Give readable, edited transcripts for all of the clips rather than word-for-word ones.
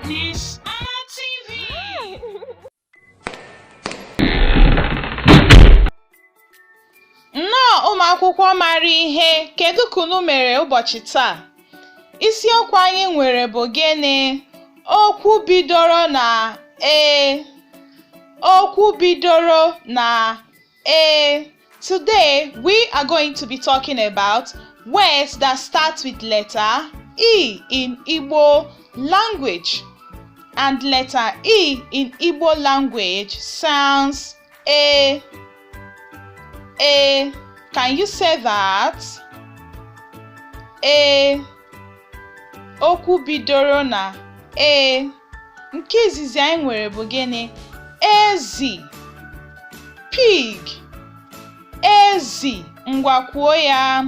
Miss RTV. Nnọọ ụmụ akwụkwọ mara ihe, kedu ka unu mere ụbọchị taa? Isiokwu anyị nwere bụ gịnị? Okwu bidoro na e. Okwu bidoro na e. Today we are going to be talking about words that start with letter E in Igbo language. And letter E in Igbo language sounds A. A. Can you say that? A. Okwu bidoro na A. Nke izizi anyị nwere bụ gịnị? Ezi. Pig. Ezi. Ngwa kwuo ya.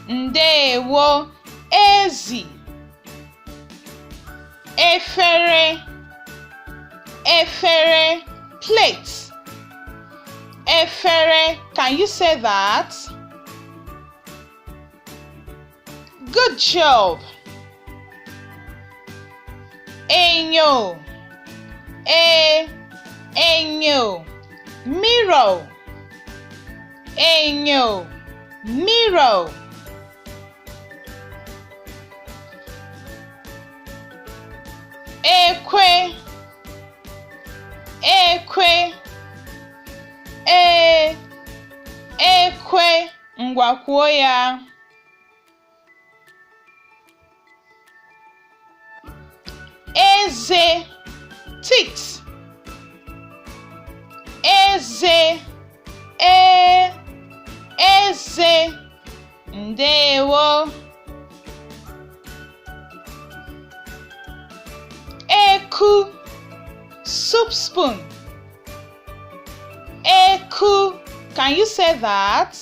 Ndewo. Ezi. Efere. Efere. Plate. Efere. Can you say that? Good job. Enyo. Enyo. Mirror. Enyo. Mirror. Ekwe. Ekwe. Ekwe. Ngwa kwuo ya. Eze. Teeth. Eze. Eze. Ndewo. Eku. Soup spoon. Eku. Can you say that?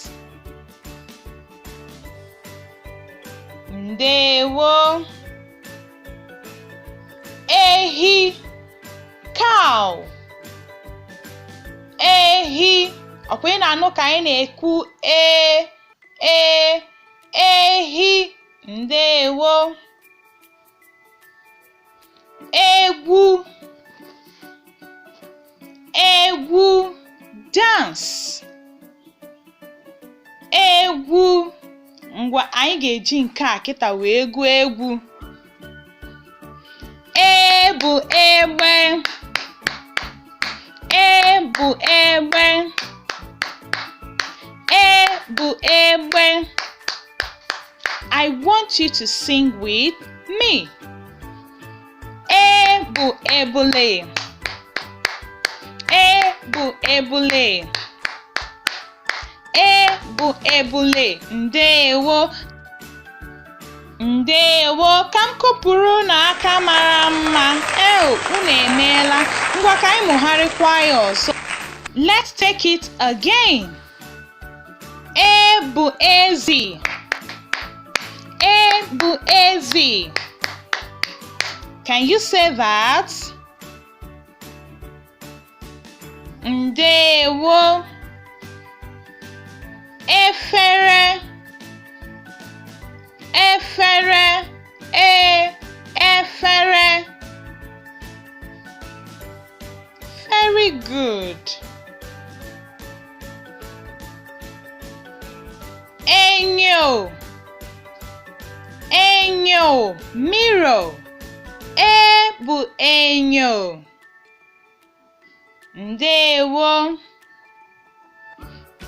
Ndewo. Ehi. Cow. Ehi. Ọkwa ị na-anụ ka anyị na-ekwu ehi. Ndewo. Egwu. Egwu. Dance. Egwu. Ngwa anyị ga-eji nke a kịta wee gụọ egwu. Ebu egbe. Ebu egbe. Ebu egbe. I want you to sing with me. Ebu ebule. Ebu ebule. Ebu ebule. Ndewo. Ndewo. Ka m kụpụrụ n'aka mara mma. Unu emeela. Ngwa ka anyị mụgharịkwa ya ọzọ. Let's take it again. Ebu ezi. Ebu ezi. Can you say that? Ndewo. Efere. Efere. Efere. Very good. Enyo. Enyo. Mirror. Ebu enyo. Ndewo.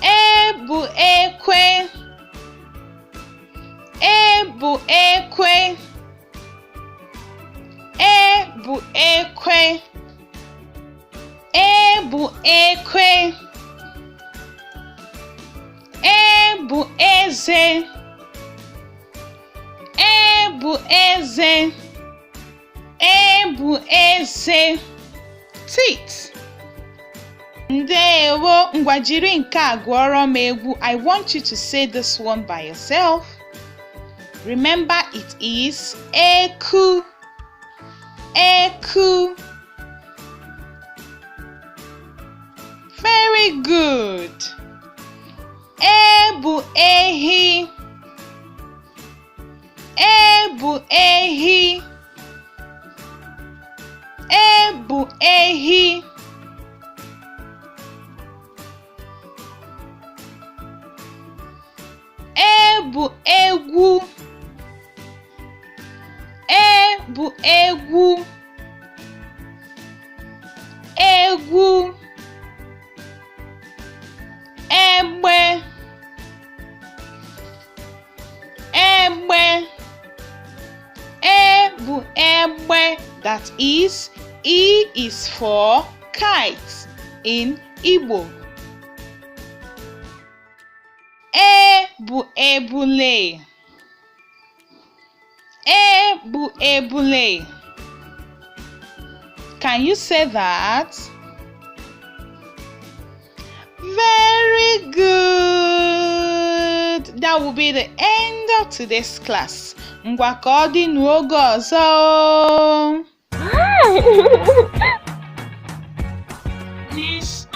Ebu ekwe. Ebu ekwe. Ebu ekwe. Ebu ekwe. Ebu eze. Ebu eze. Ebu eze. Teeth. Ndewo. Ngwa jiri nke a gụọrọ m egwu. I want you to say this one by yourself. Remember, it is eku. Eku. Very good. Ebu ehi. bụ egwu. E bụ egwu. Egwu. Egbe. Egbe. E bụ egbe. That is, E is for kite in Igbo. E bụ ebule. E bụ ebule. Can you say that? Very good. That will be the end of today's class. Ngwa ka ọ dị n'oge ọzọ. Miss